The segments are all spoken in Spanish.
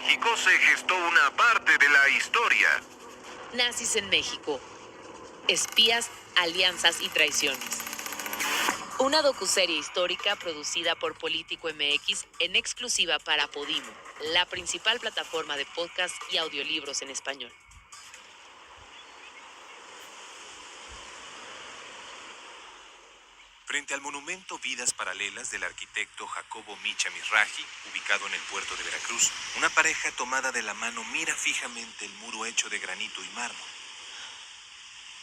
México se gestó una parte de la historia. Nazis en México. Espías, alianzas y traiciones. Una docuserie histórica producida por Político MX en exclusiva para Podimo, la principal plataforma de podcast y audiolibros en español. Frente al monumento Vidas Paralelas del arquitecto Jacobo Micha Mizrahi, ubicado en el puerto de Veracruz, una pareja tomada de la mano mira fijamente el muro hecho de granito y mármol.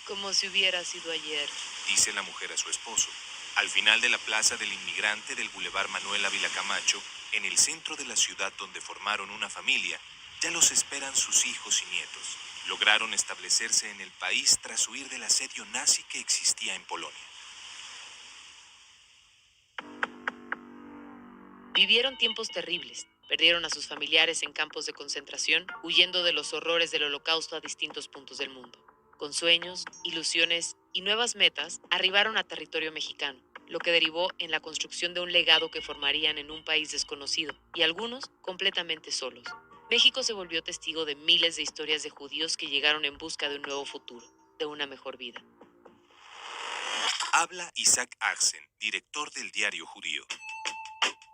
Como si hubiera sido ayer, Dice la mujer a su esposo. Al final de la Plaza del Inmigrante del Boulevard Manuel Ávila Camacho, en el centro de la ciudad donde formaron una familia, ya los esperan sus hijos y nietos. Lograron establecerse en el país tras huir del asedio nazi que existía en Polonia. vivieron tiempos terribles. Perdieron a sus familiares en campos de concentración, huyendo de los horrores del Holocausto a distintos puntos del mundo. Con sueños, ilusiones y nuevas metas, arribaron a territorio mexicano, lo que derivó en la construcción de un legado que formarían en un país desconocido, y algunos completamente solos. México se volvió testigo de miles de historias de judíos que llegaron en busca de un nuevo futuro, de una mejor vida. Habla Isaac Arsen, director del Diario Judío.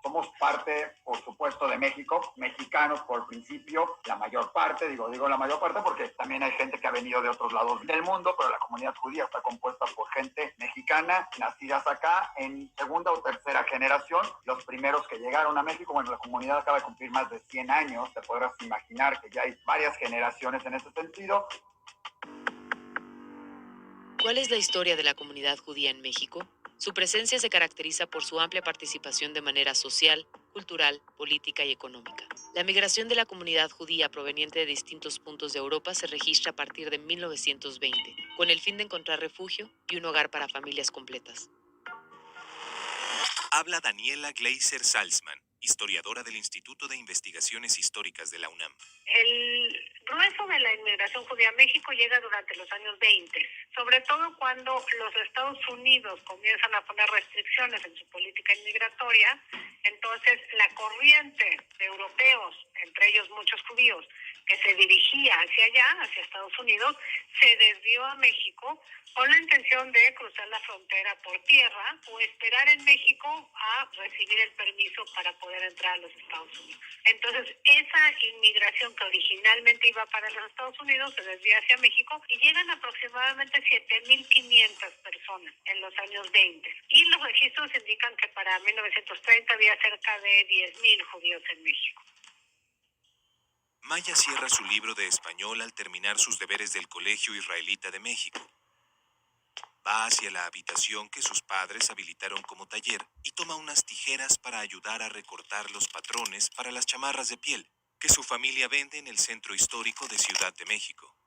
Somos parte, por supuesto, de México, mexicanos por principio, la mayor parte, digo la mayor parte porque también hay gente que ha venido de otros lados del mundo, pero la comunidad judía está compuesta por gente mexicana, nacidas acá en segunda o tercera generación. Los primeros que llegaron a México, bueno, la comunidad acaba de cumplir más de 100 años, te podrás imaginar que ya hay varias generaciones en ese sentido. ¿Cuál es la historia de la comunidad judía en México? Su presencia se caracteriza por su amplia participación de manera social, cultural, política y económica. La migración de la comunidad judía proveniente de distintos puntos de Europa se registra a partir de 1920, con el fin de encontrar refugio y un hogar para familias completas. Habla Daniela Gleiser Salzman, historiadora del Instituto de Investigaciones Históricas de la UNAM. El grueso de la inmigración judía a México llega durante los años 20, sobre todo cuando los Estados Unidos comienzan a poner restricciones en su política inmigratoria. Entonces la corriente de europeos, entre ellos muchos judíos, que se dirigía hacia allá, hacia Estados Unidos, se desvió a México con la intención de cruzar la frontera por tierra o esperar en México a recibir el permiso para poder entrar a los Estados Unidos. Entonces, esa inmigración que originalmente iba para los Estados Unidos se desvía hacia México y llegan aproximadamente 7.500 personas en los años 20. Y los registros indican que para 1930 había cerca de 10.000 judíos en México. Maya cierra su libro de español al terminar sus deberes del Colegio Israelita de México. Va hacia la habitación que sus padres habilitaron como taller y toma unas tijeras para ayudar a recortar los patrones para las chamarras de piel que su familia vende en el centro histórico de Ciudad de México.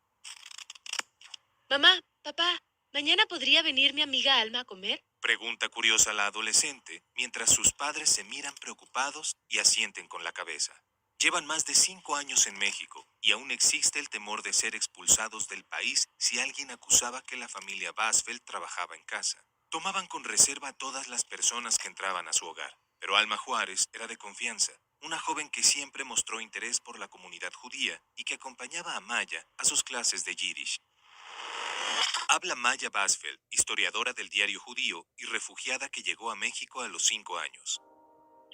Mamá, papá, ¿mañana podría venir mi amiga Alma a comer? Pregunta curiosa la adolescente, mientras sus padres se miran preocupados y asienten con la cabeza. Llevan más de 5 años en México y aún existe el temor de ser expulsados del país si alguien acusaba que la familia Basfeld trabajaba en casa. Tomaban con reserva a todas las personas que entraban a su hogar, pero Alma Juárez era de confianza, una joven que siempre mostró interés por la comunidad judía y que acompañaba a Maya a sus clases de Yiddish. Habla Maya Basfeld, historiadora del Diario Judío y refugiada que llegó a México a los 5 años.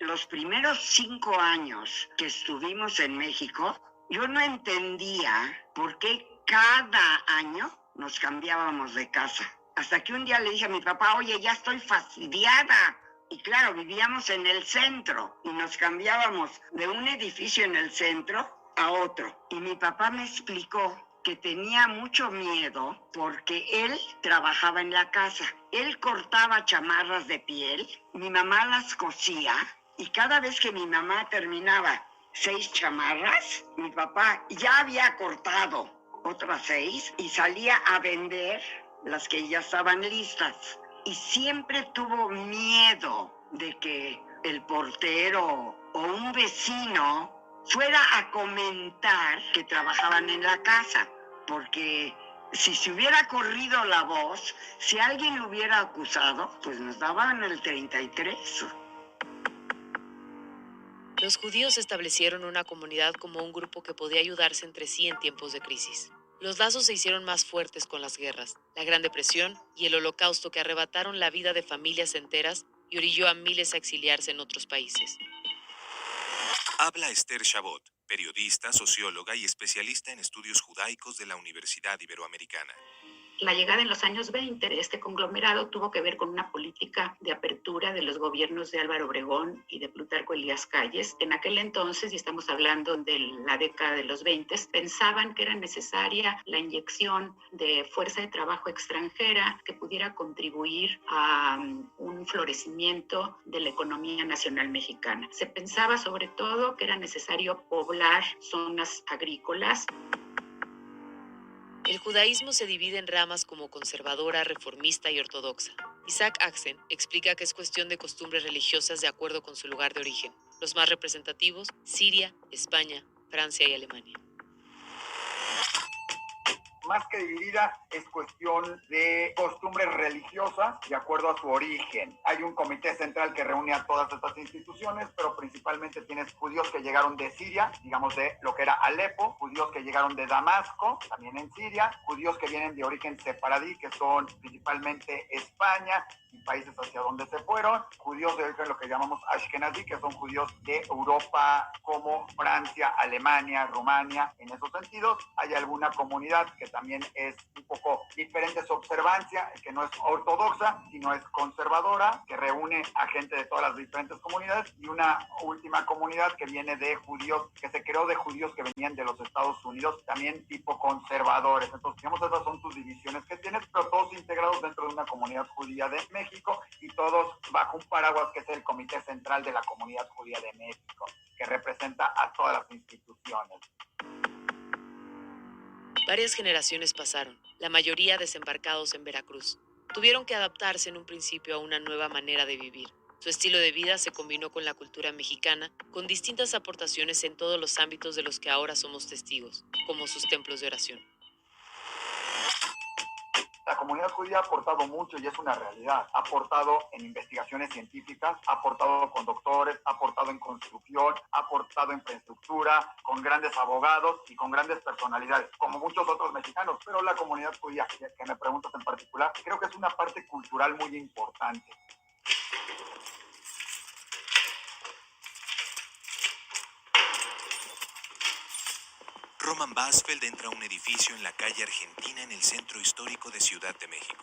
Los primeros 5 años que estuvimos en México, yo no entendía por qué cada año nos cambiábamos de casa. Hasta que un día le dije a mi papá, oye, ya estoy fastidiada. Y claro, vivíamos en el centro y nos cambiábamos de un edificio en el centro a otro. Y mi papá me explicó que tenía mucho miedo porque él trabajaba en la casa. Él cortaba chamarras de piel, mi mamá las cosía. Y cada vez que mi mamá terminaba 6 chamarras, mi papá ya había cortado otras 6 y salía a vender las que ya estaban listas. Y siempre tuvo miedo de que el portero o un vecino fuera a comentar que trabajaban en la casa, porque si se hubiera corrido la voz, si alguien lo hubiera acusado, pues nos daban el 33. Los judíos establecieron una comunidad como un grupo que podía ayudarse entre sí en tiempos de crisis. Los lazos se hicieron más fuertes con las guerras, la Gran Depresión y el Holocausto que arrebataron la vida de familias enteras y orilló a miles a exiliarse en otros países. Habla Esther Chabot, periodista, socióloga y especialista en estudios judaicos de la Universidad Iberoamericana. La llegada en los años 20 de este conglomerado tuvo que ver con una política de apertura de los gobiernos de Álvaro Obregón y de Plutarco Elías Calles. En aquel entonces, y estamos hablando de la década de los 20, pensaban que era necesaria la inyección de fuerza de trabajo extranjera que pudiera contribuir a un florecimiento de la economía nacional mexicana. Se pensaba sobre todo que era necesario poblar zonas agrícolas. El judaísmo se divide en ramas como conservadora, reformista y ortodoxa. Isaac Axen explica que es cuestión de costumbres religiosas de acuerdo con su lugar de origen. Los más representativos, Siria, España, Francia y Alemania. Más que dividida, es cuestión de costumbres religiosas de acuerdo a su origen. Hay un comité central que reúne a todas estas instituciones, pero principalmente tienes judíos que llegaron de Siria, digamos de lo que era Alepo, judíos que llegaron de Damasco, también en Siria, judíos que vienen de origen sefaradí, que son principalmente España y países hacia donde se fueron, judíos de origen lo que llamamos Ashkenazí, que son judíos de Europa como Francia, Alemania, Rumania, en esos sentidos. Hay alguna comunidad que también es un poco diferente su observancia, que no es ortodoxa, sino es conservadora, que reúne a gente de todas las diferentes comunidades, y una última comunidad que viene de judíos, que se creó de judíos que venían de los Estados Unidos, también tipo conservadores. Entonces, digamos, esas son tus divisiones que tienes, pero todos integrados dentro de una comunidad judía de México y todos bajo un paraguas que es el Comité Central de la Comunidad Judía de México, que representa a todas las instituciones. Varias generaciones pasaron, la mayoría desembarcados en Veracruz. Tuvieron que adaptarse en un principio a una nueva manera de vivir. Su estilo de vida se combinó con la cultura mexicana, con distintas aportaciones en todos los ámbitos de los que ahora somos testigos, como sus templos de oración. La comunidad judía ha aportado mucho y es una realidad. Ha aportado en investigaciones científicas, ha aportado con doctores, ha aportado en construcción, ha aportado en infraestructura, con grandes abogados y con grandes personalidades, como muchos otros mexicanos. Pero la comunidad judía, que me preguntas en particular, creo que es una parte cultural muy importante. Roman Basfeld entra a un edificio en la calle Argentina en el centro histórico de Ciudad de México.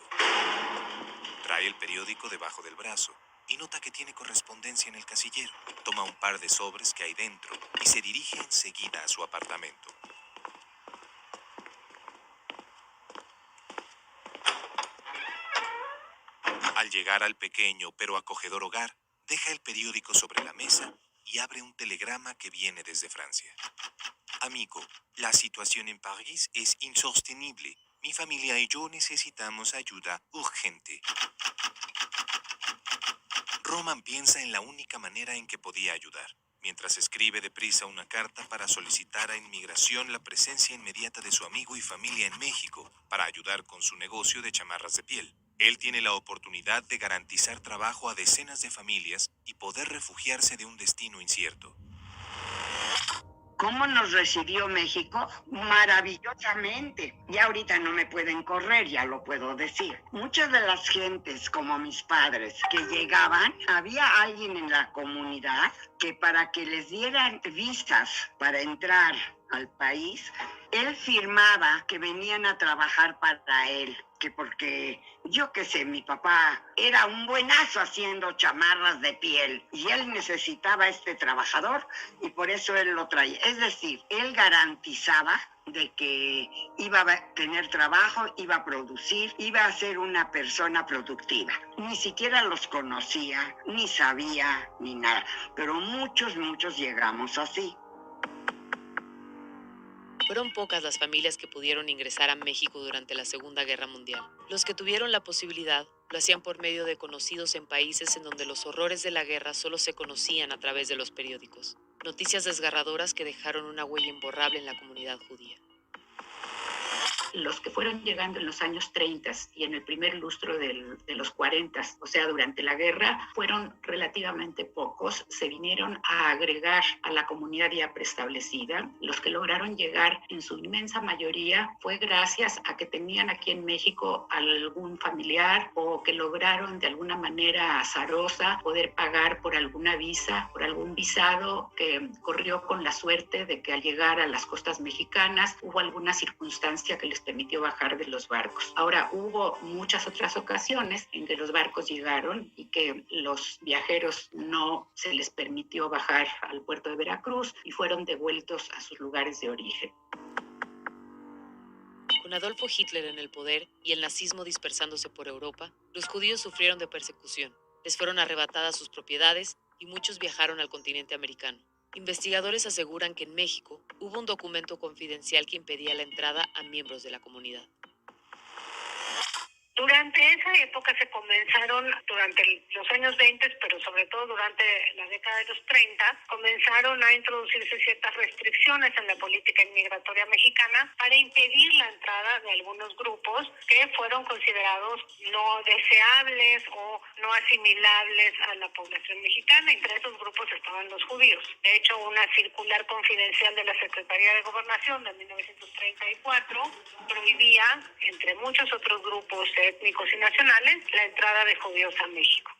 Trae el periódico debajo del brazo y nota que tiene correspondencia en el casillero. Toma un par de sobres que hay dentro y se dirige enseguida a su apartamento. Al llegar al pequeño pero acogedor hogar, deja el periódico sobre la mesa y abre un telegrama que viene desde Francia. Amigo, la situación en París es insostenible. Mi familia y yo necesitamos ayuda urgente. Roman piensa en la única manera en que podía ayudar, mientras escribe deprisa una carta para solicitar a Inmigración la presencia inmediata de su amigo y familia en México para ayudar con su negocio de chamarras de piel. Él tiene la oportunidad de garantizar trabajo a decenas de familias y poder refugiarse de un destino incierto. ¿Cómo nos recibió México? Maravillosamente. Ya ahorita no me pueden correr, ya lo puedo decir. Muchas de las gentes, como mis padres, que llegaban, había alguien en la comunidad que para que les dieran visas para entrar al país, él firmaba que venían a trabajar para él, que porque, yo qué sé, mi papá era un buenazo haciendo chamarras de piel y él necesitaba a este trabajador y por eso él lo traía. Es decir, él garantizaba de que iba a tener trabajo, iba a producir, iba a ser una persona productiva. Ni siquiera los conocía, ni sabía, ni nada, pero muchos llegamos así. Fueron pocas las familias que pudieron ingresar a México durante la Segunda Guerra Mundial. Los que tuvieron la posibilidad lo hacían por medio de conocidos en países en donde los horrores de la guerra solo se conocían a través de los periódicos. Noticias desgarradoras que dejaron una huella imborrable en la comunidad judía. los que fueron llegando en los años 30 y en el primer lustro de los 40, o sea, durante la guerra, fueron relativamente pocos. Se vinieron a agregar a la comunidad ya preestablecida. Los que lograron llegar en su inmensa mayoría fue gracias a que tenían aquí en México algún familiar o que lograron de alguna manera azarosa poder pagar por alguna visa, por algún visado que corrió con la suerte de que al llegar a las costas mexicanas hubo alguna circunstancia que les permitió bajar de los barcos. Ahora, hubo muchas otras ocasiones en que los barcos llegaron y que los viajeros no se les permitió bajar al puerto de Veracruz y fueron devueltos a sus lugares de origen. Con Adolfo Hitler en el poder y el nazismo dispersándose por Europa, los judíos sufrieron de persecución. Les fueron arrebatadas sus propiedades y muchos viajaron al continente americano. Investigadores aseguran que en México hubo un documento confidencial que impedía la entrada a miembros de la comunidad. Durante esa época se comenzaron, durante los años 20, pero sobre todo durante la década de los 30, comenzaron a introducirse ciertas restricciones en la política inmigratoria mexicana para impedir la entrada de algunos grupos que fueron considerados no deseables o no asimilables a la población mexicana. Entre esos grupos estaban los judíos. De hecho, una circular confidencial de la Secretaría de Gobernación de 1934 prohibía, entre muchos otros grupos étnicos y nacionales, la entrada de judíos a México.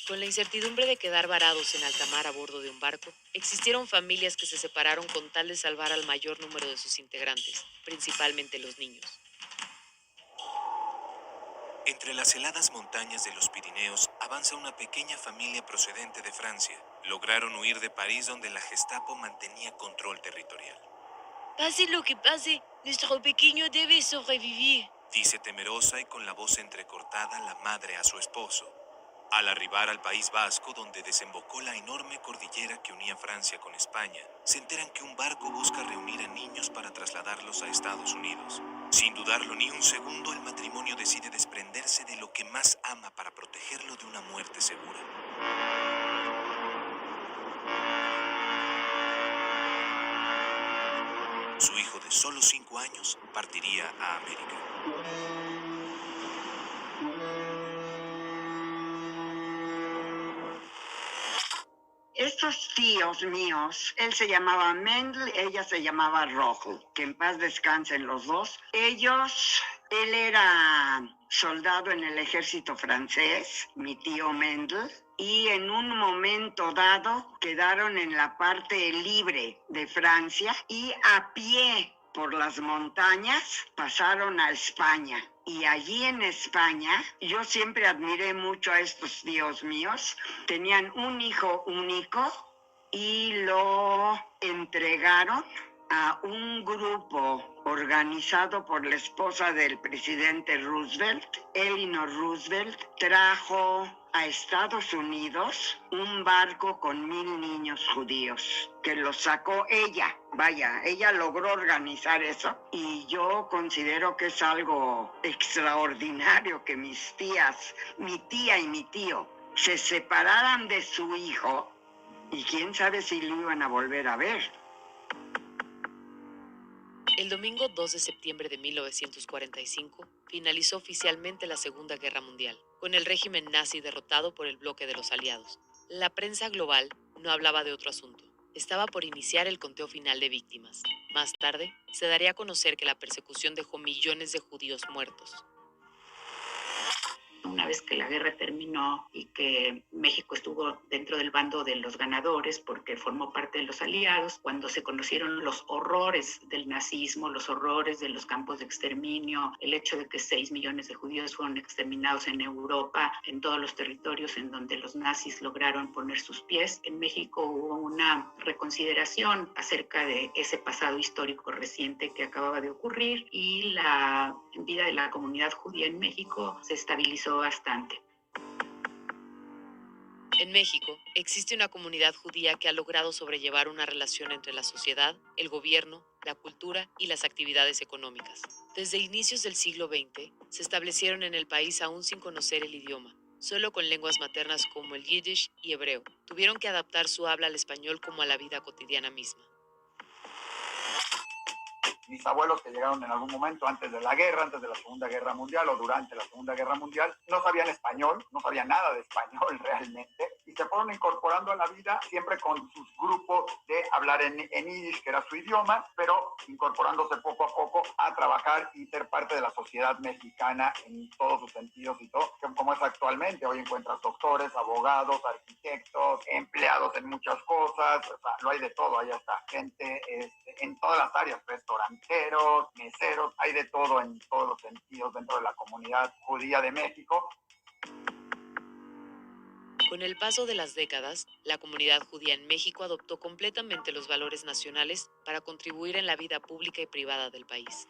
Con la incertidumbre de quedar varados en alta mar a bordo de un barco, existieron familias que se separaron con tal de salvar al mayor número de sus integrantes, principalmente los niños. Entre las heladas montañas de los Pirineos avanza una pequeña familia procedente de Francia. Lograron huir de París, donde la Gestapo mantenía control territorial. Pase lo que pase, nuestro pequeño debe sobrevivir, Dice temerosa y con la voz entrecortada la madre a su esposo. Al arribar al País Vasco, donde desembocó la enorme cordillera que unía Francia con España, se enteran que un barco busca reunir a niños para trasladarlos a Estados Unidos. Sin dudarlo ni un segundo, el matrimonio decide desprenderse de lo que más ama para protegerlo de una muerte segura. Su hijo de solo 5 años partiría a América. Estos tíos míos, él se llamaba Mendel, ella se llamaba Rojo, que en paz descansen los dos. Él era soldado en el ejército francés, mi tío Mendel, y en un momento dado quedaron en la parte libre de Francia y a pie por las montañas pasaron a España. Y allí en España, yo siempre admiré mucho a estos tíos míos. Tenían un hijo único y lo entregaron a un grupo organizado por la esposa del presidente Roosevelt. Eleanor Roosevelt trajo a Estados Unidos un barco con 1,000 niños judíos, que los sacó ella. Vaya, ella logró organizar eso y yo considero que es algo extraordinario que mis tías, mi tía y mi tío, se separaran de su hijo y quién sabe si lo iban a volver a ver. El domingo 2 de septiembre de 1945 finalizó oficialmente la Segunda Guerra Mundial, con el régimen nazi derrotado por el bloque de los aliados. La prensa global no hablaba de otro asunto. Estaba por iniciar el conteo final de víctimas. Más tarde, se daría a conocer que la persecución dejó millones de judíos muertos. Una vez que la guerra terminó y que México estuvo dentro del bando de los ganadores porque formó parte de los aliados, cuando se conocieron los horrores del nazismo, los horrores de los campos de exterminio, el hecho de que 6 millones de judíos fueron exterminados en Europa, en todos los territorios en donde los nazis lograron poner sus pies, en México hubo una reconsideración acerca de ese pasado histórico reciente que acababa de ocurrir y la vida de la comunidad judía en México se estabilizó bastante. En México existe una comunidad judía que ha logrado sobrellevar una relación entre la sociedad, el gobierno, la cultura y las actividades económicas. Desde inicios del siglo XX se establecieron en el país aún sin conocer el idioma, solo con lenguas maternas como el yiddish y hebreo. Tuvieron que adaptar su habla al español como a la vida cotidiana misma. mis abuelos que llegaron en algún momento antes de la guerra, antes de la Segunda Guerra Mundial o durante la Segunda Guerra Mundial, no sabían español, no sabían nada de español realmente, y se fueron incorporando a la vida siempre con sus grupos de hablar en yiddish, que era su idioma, pero incorporándose poco a poco a trabajar y ser parte de la sociedad mexicana en todos sus sentidos y todo, como es actualmente. Hoy encuentras doctores, abogados, arquitectos, empleados en muchas cosas, o sea, lo hay de todo, hay hasta gente en todas las áreas, restauranteros, meseros, hay de todo en todos los sentidos dentro de la comunidad judía de México. Con el paso de las décadas, la comunidad judía en México adoptó completamente los valores nacionales para contribuir en la vida pública y privada del país.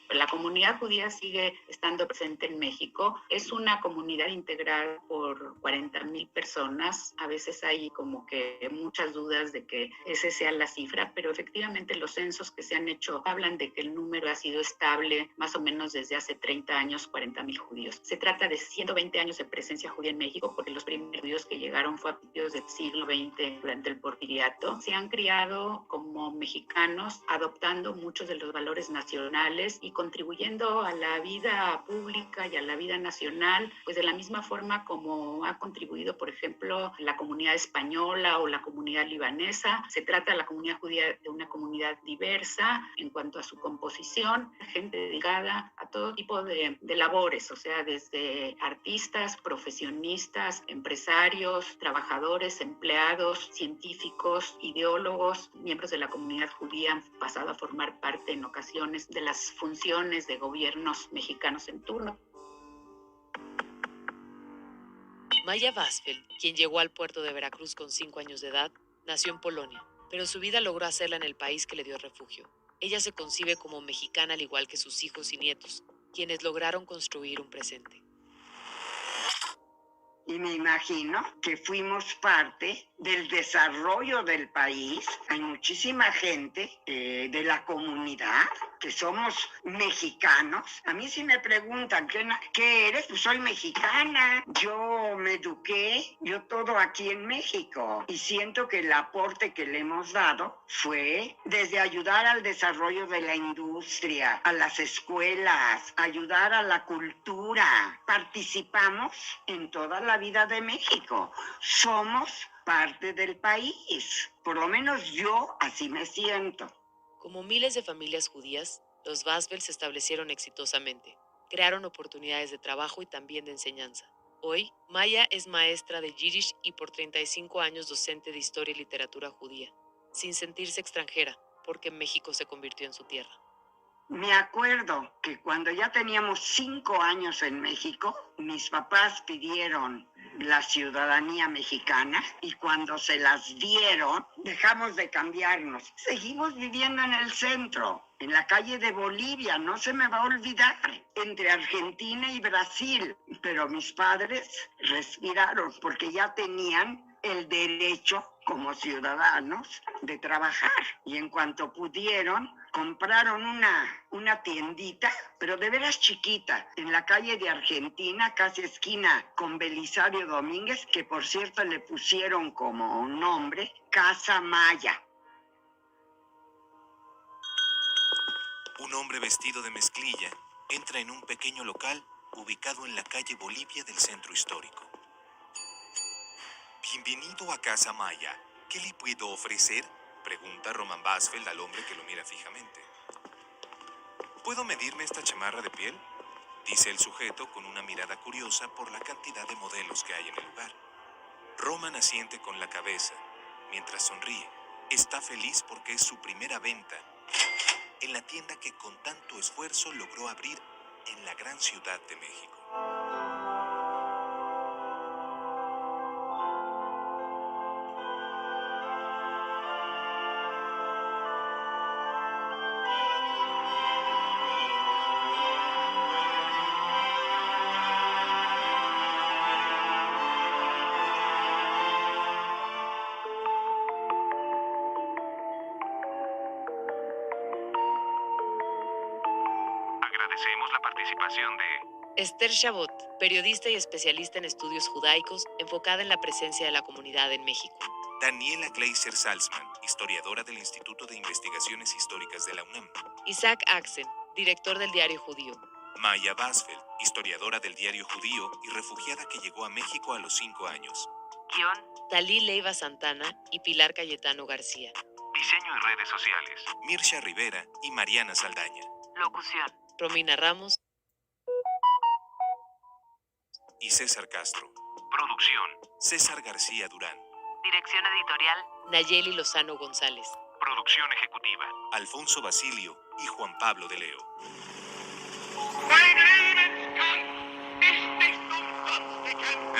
La comunidad judía sigue estando presente en México. Es una comunidad integrada por 40,000 personas. A veces hay como que muchas dudas de que esa sea la cifra, pero efectivamente los censos que se han hecho hablan de que el número ha sido estable más o menos desde hace 30 años, 40,000 judíos. Se trata de 120 años de presencia judía en México, porque los primeros judíos que llegaron fue a principios del siglo XX durante el Porfiriato. Se han criado como mexicanos, adoptando muchos de los valores nacionales y contribuyendo a la vida pública y a la vida nacional, pues de la misma forma como ha contribuido, por ejemplo, la comunidad española o la comunidad libanesa. Se trata de la comunidad judía de una comunidad diversa en cuanto a su composición, gente dedicada a todo tipo de labores, o sea, desde artistas, profesionistas, empresarios, trabajadores, empleados, científicos, ideólogos. Miembros de la comunidad judía han pasado a formar parte en ocasiones de las funciones de gobiernos mexicanos en turno. Maya Basfeld, quien llegó al puerto de Veracruz con 5 años de edad, nació en Polonia, pero su vida logró hacerla en el país que le dio refugio. Ella se concibe como mexicana al igual que sus hijos y nietos, quienes lograron construir un presente. Y me imagino que fuimos parte del desarrollo del país. Hay muchísima gente de la comunidad que somos mexicanos. A mí si me preguntan ¿qué eres? Pues soy mexicana. Yo me eduqué, yo todo aquí en México. Y siento que el aporte que le hemos dado fue desde ayudar al desarrollo de la industria, a las escuelas, ayudar a la cultura. Participamos en toda la vida de México. Somos parte del país. Por lo menos yo así me siento. Como miles de familias judías, los Basfeld se establecieron exitosamente. Crearon oportunidades de trabajo y también de enseñanza. Hoy, Maya es maestra de Yiddish y por 35 años docente de historia y literatura judía, sin sentirse extranjera, porque México se convirtió en su tierra. Me acuerdo que cuando ya teníamos 5 años en México, mis papás pidieron la ciudadanía mexicana y cuando se las dieron, dejamos de cambiarnos. Seguimos viviendo en el centro, en la calle de Bolivia, no se me va a olvidar, entre Argentina y Brasil. Pero mis padres respiraron porque ya tenían el derecho como ciudadanos de trabajar y en cuanto pudieron compraron una tiendita, pero de veras chiquita, en la calle de Argentina, casi esquina con Belisario Domínguez, que por cierto le pusieron como nombre Casa Maya. Un hombre vestido de mezclilla entra en un pequeño local ubicado en la calle Bolivia del centro histórico. Bienvenido a Casa Maya. ¿Qué le puedo ofrecer?, pregunta Roman Basfeld al hombre que lo mira fijamente. ¿Puedo medirme esta chamarra de piel?, dice el sujeto con una mirada curiosa por la cantidad de modelos que hay en el lugar. Roman asiente con la cabeza, mientras sonríe. Está feliz porque es su primera venta en la tienda que con tanto esfuerzo logró abrir en la gran ciudad de México. Agradecemos la participación de Esther Chabot, periodista y especialista en estudios judaicos, enfocada en la presencia de la comunidad en México. Daniela Gleiser Salzman, historiadora del Instituto de Investigaciones Históricas de la UNAM. Isaac Axen, director del Diario Judío. Maya Basfeld, historiadora del Diario Judío y refugiada que llegó a México a los 5 años. Guión, Talí Leiva Santana y Pilar Cayetano García. Diseño y redes sociales. Mirsha Rivera y Mariana Saldaña. Locución, Romina Ramos Y César Castro. Producción. César García Durán. Dirección editorial, Nayeli Lozano González. Producción ejecutiva. Alfonso Basilio y Juan Pablo de Leo.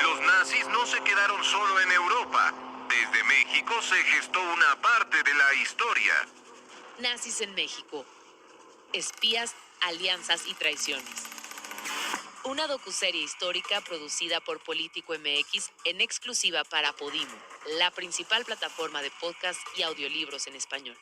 Los nazis no se quedaron solo en Europa. Desde México se gestó una parte de la historia. Nazis en México. Espías, alianzas y traiciones. Una docuserie histórica producida por Político MX en exclusiva para Podimo, la principal plataforma de podcast y audiolibros en español.